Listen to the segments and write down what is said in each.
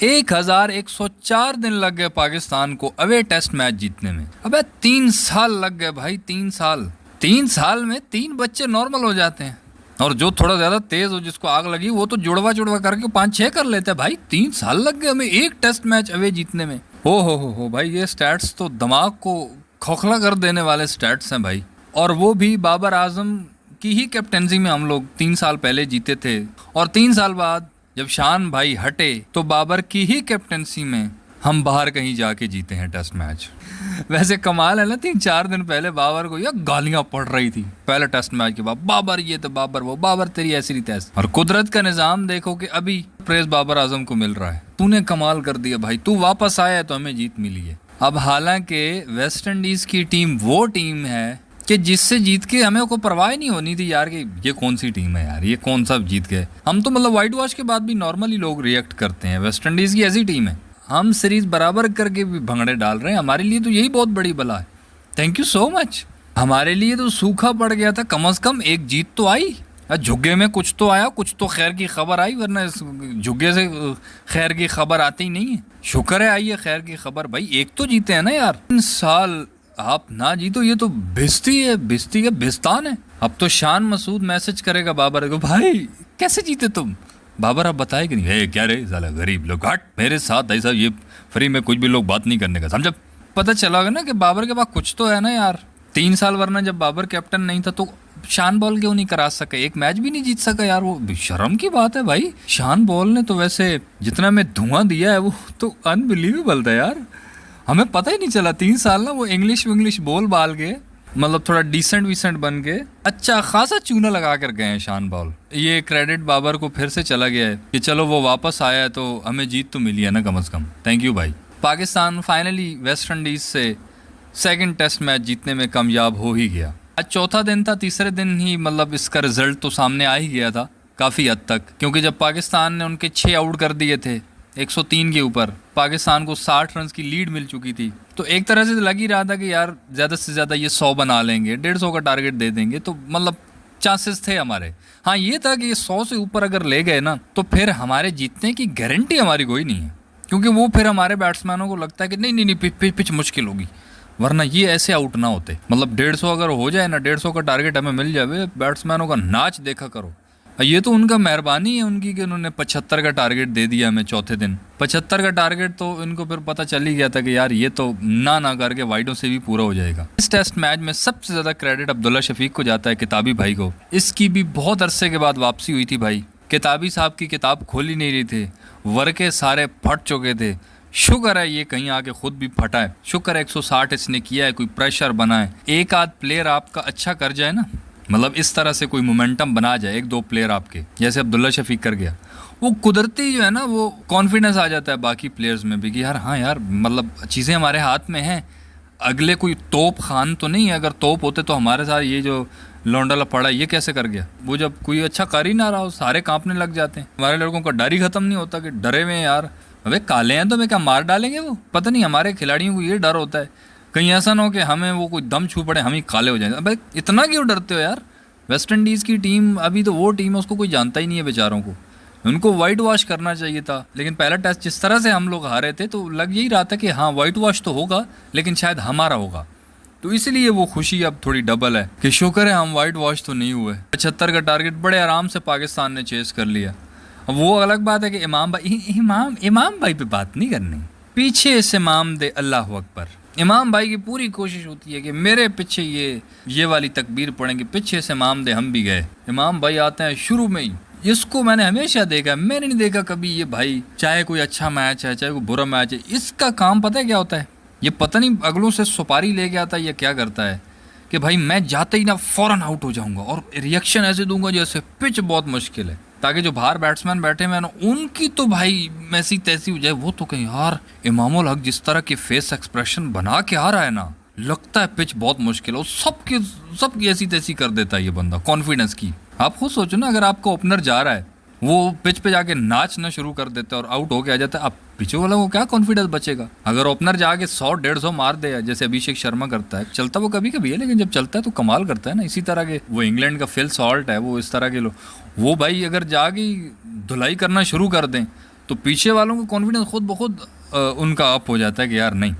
1104 दिन लग गए पाकिस्तान को अवे टेस्ट मैच जीतने में। अबे 3 साल लग गए भाई, 3 साल। 3 साल में 3 बच्चे नॉर्मल हो जाते हैं, और जो थोड़ा ज्यादा तेज हो, जिसको आग लगी, वो तो जुड़वा जुड़वा करके 5-6 कर लेते हैं। भाई 3 साल लग गए हमें एक टेस्ट मैच अवे जीतने में। हो भाई, ये स्टैट्स तो दिमाग को खोखला कर देने वाले स्टैट्स हैं भाई। और वो भी बाबर आजम की ही कैप्टनसी में हम लोग 3 साल पहले जीते थे, और 3 साल बाद जब शान भाई हटे तो बाबर की ही कैप्टनसी में हम बाहर कहीं जाके जीते हैं टेस्ट मैच। वैसे कमाल है ना, 3-4 दिन पहले बाबर को ये गालियां पड़ रही थी पहले टेस्ट मैच के बाद, बाबर ये तो बाबर वो, बाबर तेरी ऐसी रीत ऐसी। और कुदरत का निजाम देखो कि अभी प्रेस बाबर आजम को मिल रहा है। तूने कमाल कर दिया भाई, तू वापस आया है तो हमें जीत मिली है। अब हालांकि वेस्ट इंडीज की टीम वो टीम है कि जिससे जीत के हमें को परवाह नहीं होनी थी यार, कि ये कौन सी टीम है यार, ये कौन सा जीत गए। हम तो मतलब वाइट वॉश के बाद भी नॉर्मली लोग रिएक्ट करते हैं। वेस्ट इंडीज की ऐसी टीम है, हम सीरीज बराबर करके भी भंगड़े डाल रहे हैं। हमारे लिए तो यही बहुत बड़ी बला है। Thank you so much. हमारे लिए तो सूखा पड़ गया था, कम से कम एक जीत तो आई। झुग्गे में कुछ तो आया, कुछ तो खैर की खबर आई, वरना इस झुग्गे से खैर की खबर आती ही नहीं है। शुक्र है आई है खैर की खबर भाई, एक तो जीते हैं ना यार। 3 साल आप ना जीतो, ये तो भिस्ती है, भिस्तान है। अब तो शान मसूद मैसेज करेगा बाबर को, भाई कैसे जीते तुम। बाबर अब बताए कि नहीं, है क्या रे साला गरीब लोग, हट मेरे साथ ऐसा ये फ्री में कुछ भी लोग बात नहीं करने का, समझा। पता चला होगा ना कि बाबर के पास कुछ तो है ना यार। 3 साल, वरना जब बाबर कैप्टन नहीं था तो शान बॉल क्यों नहीं करा सके, एक मैच भी नहीं जीत सका यार। वो शर्म की बात है भाई। शान बॉल ने तो वैसे जितना में धुआं दिया है वो तो अनबिलीवेबल था यार। हमें पता ही नहीं चला 3 साल ना, वो इंग्लिश बोल बाल के, मतलब थोड़ा डिसेंट बन के अच्छा खासा चूना लगा कर गए हैं शान बॉल। ये क्रेडिट बाबर को फिर से चला गया है कि चलो वो वापस आया है तो हमें जीत तो मिली है ना कम से कम। थैंक यू भाई। पाकिस्तान फाइनली वेस्ट इंडीज से सेकंड टेस्ट मैच जीतने में कामयाब हो ही गया। आज चौथा दिन था, तीसरे दिन ही मतलब इसका रिजल्ट तो सामने आ ही गया था काफ़ी हद तक, क्योंकि जब पाकिस्तान ने उनके 6 आउट कर दिए थे 103 के ऊपर, पाकिस्तान को 60 रन की लीड मिल चुकी थी, तो एक तरह से लग ही रहा था कि यार ज़्यादा से ज़्यादा ये 100 बना लेंगे, 150 का टारगेट दे देंगे, तो मतलब चांसेस थे हमारे। हाँ ये था कि ये 100 से ऊपर अगर ले गए ना तो फिर हमारे जीतने की गारंटी हमारी कोई नहीं है, क्योंकि वो फिर हमारे बैट्समैनों को लगता है कि नहीं पिच मुश्किल होगी, वरना ये ऐसे आउट ना होते। मतलब 150 अगर हो जाए ना, 150 का टारगेट हमें मिल जाए, बैट्समैनों का नाच देखा करो। ये तो उनका मेहरबानी है उनकी कि उन्होंने 75 का टारगेट दे दिया हमें चौथे दिन। 75 का टारगेट तो इनको फिर पता चल ही गया था कि यार ये तो ना करके वाइडों से भी पूरा हो जाएगा। इस टेस्ट मैच में सबसे ज़्यादा क्रेडिट अब्दुल्ला शफीक को जाता है, किताबी भाई को। इसकी भी बहुत अरसे के बाद वापसी हुई थी भाई। किताबी साहब की किताब खोल ही नहीं रही थे, वर्के सारे फट चुके थे। शुक्र है ये कहीं आके खुद भी फटा है। शुक्र है 160 इसने किया है, कोई प्रेशर बना है। एक आध प्लेयर आपका अच्छा कर जाए ना, मतलब इस तरह से कोई मोमेंटम बना जाए, 1-2 प्लेयर आपके, जैसे अब्दुल्ला शफीक कर गया, वो कुदरती जो है ना वो कॉन्फिडेंस आ जाता है बाकी प्लेयर्स में भी कि यार हाँ यार मतलब चीज़ें हमारे हाथ में हैं। अगले कोई तोप खान तो नहीं है, अगर तोप होते तो हमारे साथ ये जो लौंडा पड़ा ये कैसे कर गया। वो जब कोई अच्छा कर ही ना रहा हो सारे कांपने लग जाते हैं। हमारे लड़कों का डर ही खत्म नहीं होता कि डरे हुए हैं यार, अबे काले हैं तो हमें क्या मार डालेंगे वो। पता नहीं हमारे खिलाड़ियों को ये डर होता है कहीं ऐसा ना हो कि हमें वो कोई दम छू पड़े, हम ही काले हो जाएंगे। अबे इतना क्यों डरते हो यार। वेस्ट इंडीज़ की टीम अभी तो वो टीम है, उसको कोई जानता ही नहीं है बेचारों को। उनको वाइट वॉश करना चाहिए था, लेकिन पहला टेस्ट जिस तरह से हम लोग हारे थे तो लग यही रहा था कि हाँ वाइट वॉश तो होगा लेकिन शायद हमारा होगा, तो इसलिए वो खुशी अब थोड़ी डबल है कि शुक्र है हम वाइट वॉश तो नहीं हुए। 75 का टारगेट बड़े आराम से पाकिस्तान ने चेस कर लिया। अब वो अलग बात है कि इमाम भाई पे बात नहीं करनी, पीछे से इमाम दे अल्लाह अकबर। इमाम भाई की पूरी कोशिश होती है कि मेरे पीछे ये वाली तकबीर पढ़ेंगे, पीछे से इमाम दे हम भी गए। इमाम भाई आते हैं शुरू में ही, इसको मैंने हमेशा देखा, मैंने नहीं देखा कभी ये भाई, चाहे कोई अच्छा मैच है चाहे कोई बुरा मैच है, इसका काम पता है क्या होता है, ये पता नहीं अगलों से सुपारी ले गया था या क्या करता है कि भाई मैं जाते ही ना फौरन आउट हो जाऊंगा और रिएक्शन ऐसे दूंगा जैसे पिच बहुत मुश्किल है, ताकि जो बाहर बैट्समैन बैठे हुए हैं ना उनकी तो भाई मैसी तैसी हो जाए। वो तो कहीं यार इमामुल हक जिस तरह की फेस एक्सप्रेशन बना के आ रहा है ना, लगता है पिच बहुत मुश्किल है, सबकी ऐसी तैसी कर देता है ये बंदा कॉन्फिडेंस की। आप खुद सोचो ना, अगर आपका ओपनर जा रहा है वो पिच पे जाके नाचना शुरू कर देता है और आउट होके आ जाता है, अब पीछे वाला को क्या कॉन्फिडेंस बचेगा। अगर ओपनर जाके 100-150 मार दे जैसे अभिषेक शर्मा करता है, चलता वो कभी कभी है लेकिन जब चलता है तो कमाल करता है ना। इसी तरह के वो इंग्लैंड का फिल सॉल्ट है, वो इस तरह के लोग, वो भाई अगर जाके धुलाई करना शुरू कर दें तो पीछे वालों को कॉन्फिडेंस खुद ब खुद उनका अप हो जाता है कि यार नहीं,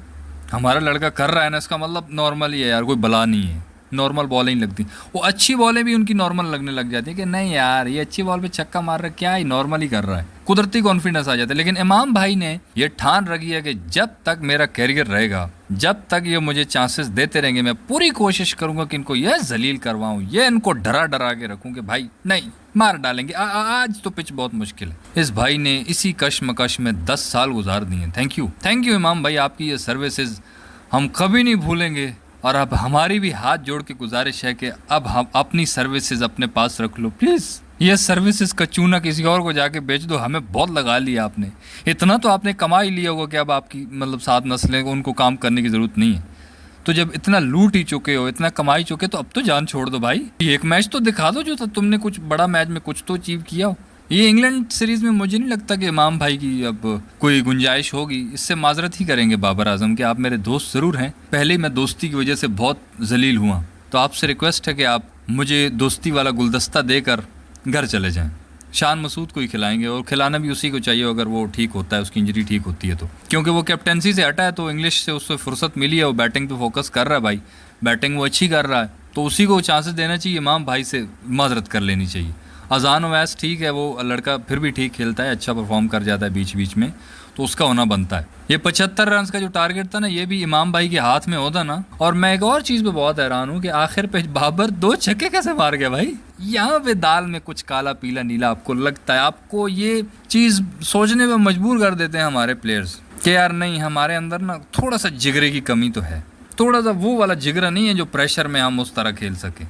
हमारा लड़का कर रहा है ना, इसका मतलब नॉर्मल ही है यार, कोई बला नहीं है, नॉर्मल बॉलें ही लगती। वो अच्छी बॉलें भी उनकी नॉर्मल लगने लग जाती है कि नहीं यार ये अच्छी बॉल पे छक्का मार रहा है, क्या ही नॉर्मल ही कर रहा है, कुदरती कॉन्फिडेंस आ जाता है। लेकिन इमाम भाई ने ये ठान रखी है कि जब तक मेरा कैरियर रहेगा, जब तक ये मुझे चांसेस देते रहेंगे, मैं पूरी कोशिश करूंगा कि इनको यह जलील करवाऊं, ये इनको डरा डरा के रखूं कि भाई नहीं मार डालेंगे। आज तो पिच बहुत मुश्किल है। इस भाई ने इसी कश्मकश में 10 साल गुजार दिए। थैंक यू इमाम भाई, आपकी ये सर्विसेज हम कभी नहीं भूलेंगे। और अब हमारी भी हाथ जोड़ के गुजारिश है कि अब हम अपनी सर्विसेज अपने पास रख लो प्लीज़। ये सर्विसेज का चूना किसी और को जाके बेच दो, हमें बहुत लगा लिया आपने, इतना तो आपने कमा ही लिया होगा कि अब आपकी मतलब 7 नस्लें उनको काम करने की ज़रूरत नहीं है। तो जब इतना लूट ही चुके हो, इतना कमा ही चुके, तो अब तो जान छोड़ दो भाई। एक मैच तो दिखा दो जो था तुमने, कुछ बड़ा मैच में कुछ तो अचीव किया हो। ये इंग्लैंड सीरीज़ में मुझे नहीं लगता कि इमाम भाई की अब कोई गुंजाइश होगी। इससे माजरत ही करेंगे बाबर आजम कि आप मेरे दोस्त ज़रूर हैं, पहले ही मैं दोस्ती की वजह से बहुत जलील हुआ, तो आपसे रिक्वेस्ट है कि आप मुझे दोस्ती वाला गुलदस्ता देकर घर चले जाएं। शान मसूद को ही खिलाएंगे, और खिलाना भी उसी को चाहिए अगर वो ठीक होता है, उसकी इंजरी ठीक होती है तो, क्योंकि वो कैप्टनसी से हटा है तो इंग्लिश से उससे फुर्सत मिली है, वो बैटिंग पे फोकस कर रहा है भाई, बैटिंग वो अच्छी कर रहा है, तो उसी को चांसेस देना चाहिए। इमाम भाई से माजरत कर लेनी चाहिए। अजान ओवैस ठीक है, वो लड़का फिर भी ठीक खेलता है, अच्छा परफॉर्म कर जाता है बीच बीच में, तो उसका होना बनता है। ये 75 रन का जो टारगेट था ना, ये भी इमाम भाई के हाथ में होता ना। और मैं एक और चीज़ पे बहुत हैरान हूँ कि आखिर पे बाबर 2 छक्के कैसे मार गया भाई। यहाँ पे दाल में कुछ काला पीला नीला आपको लगता है, आपको ये चीज़ सोचने पे मजबूर कर देते हैं हमारे प्लेयर्स कि यार नहीं, हमारे अंदर ना थोड़ा सा जिगरे की कमी तो है, थोड़ा सा वो वाला जिगरा नहीं है जो प्रेशर में हम उस तरह खेल सकें।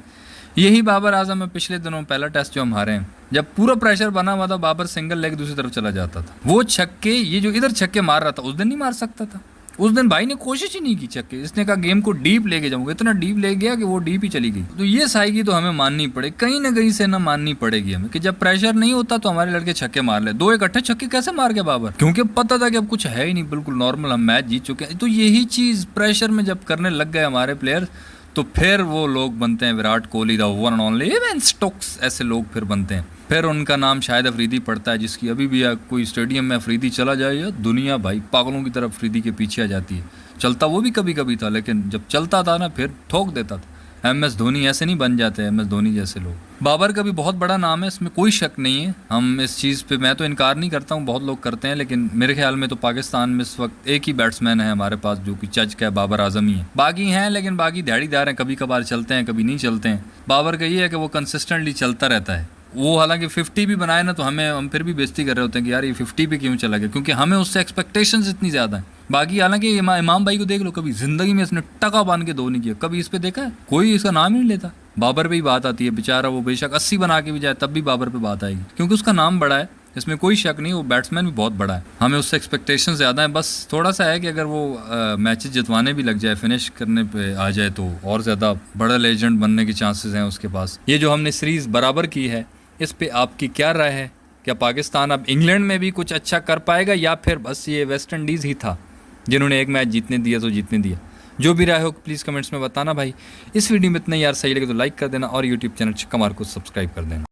यही बाबर आजम में पिछले दिनों पहला टेस्ट जो हम हारे हैं, जब पूरा प्रेशर बना हुआ था, बाबर सिंगल लेग दूसरी तरफ चला जाता था, वो छक्के, ये जो इधर छक्के मार रहा था उस दिन नहीं मार सकता था। उस दिन भाई ने कोशिश ही नहीं की छक्के, इसने कहा गेम को डीप लेके जाऊंगा, इतना डीप ले गया कि वो डीप ही चली गई। तो ये साइकी तो हमें माननी पड़ेगी, कहीं ना कहीं से ना माननी पड़ेगी हमें कि जब प्रेशर नहीं होता तो हमारे लड़के छक्के मार ले। 2 इकट्ठे छक्के कैसे मार गया बाबर, क्योंकि पता था कि अब कुछ है ही नहीं, बिल्कुल नॉर्मल, हम मैच जीत चुके हैं। तो यही चीज़ प्रेशर में जब करने लग गए हमारे प्लेयर, तो फिर वो लोग बनते हैं Virat Kohli, the one and only, even Stokes, ऐसे लोग फिर बनते हैं। फिर उनका नाम शायद अफरीदी पड़ता है, जिसकी अभी भी कोई स्टेडियम में अफरीदी चला जाए, या दुनिया भाई पागलों की तरफ अफरीदी के पीछे आ जाती है। चलता वो भी कभी कभी था, लेकिन जब चलता था ना फिर ठोक देता था। MS धोनी ऐसे नहीं बन जाते, MS धोनी जैसे लोग। बाबर का भी बहुत बड़ा नाम है, इसमें कोई शक नहीं है। हम इस चीज़ पे, मैं तो इनकार नहीं करता हूँ, बहुत लोग करते हैं, लेकिन मेरे ख्याल में तो पाकिस्तान में इस वक्त एक ही बैट्समैन है हमारे पास जो कि चज का है, बाबर आजम ही है। बाकी हैं, लेकिन बाकी दिहाड़ीदार हैं, कभी कभार चलते हैं, कभी नहीं चलते हैं। बाबर का ये है कि वो कंसिस्टेंटली चलता रहता है। वो हालांकि 50 भी बनाए ना, तो हम फिर भी बेइज्जती कर रहे होते हैं कि यार ये 50 पे क्यों चला गया, क्योंकि हमें उससे एक्सपेक्टेशंस इतनी ज़्यादा हैं। बाकी हालांकि इमाम भाई को देख लो, कभी ज़िंदगी में इसने टका बांध के 2 नहीं किया, कभी इस पे देखा है, कोई इसका नाम ही नहीं लेता। बाबर पे ही बात आती है, बेचारा वो बेशक 80 बना के भी जाए तब भी बाबर पे बात आएगी, क्योंकि उसका नाम बड़ा है, इसमें कोई शक नहीं, वो बैट्समैन भी बहुत बड़ा है, हमें उससे एक्सपेक्टेशन ज़्यादा है। बस थोड़ा सा है कि अगर वो मैचेस जितवाने भी लग जाए, फिनिश करने पे आ जाए, तो और ज़्यादा बड़ा लेजेंड बनने के चांसेस हैं उसके पास। ये जो हमने सीरीज़ बराबर की है, इस पे आपकी क्या राय है? क्या पाकिस्तान अब इंग्लैंड में भी कुछ अच्छा कर पाएगा, या फिर बस ये वेस्ट इंडीज़ ही था जिन्होंने एक मैच जीतने दिया तो जीतने दिया? जो भी राय हो प्लीज़ कमेंट्स में बताना भाई। इस वीडियो में इतना यार, सही लगे तो लाइक कर देना, और यूट्यूब चैनल छक्का मार को सब्सक्राइब कर देना।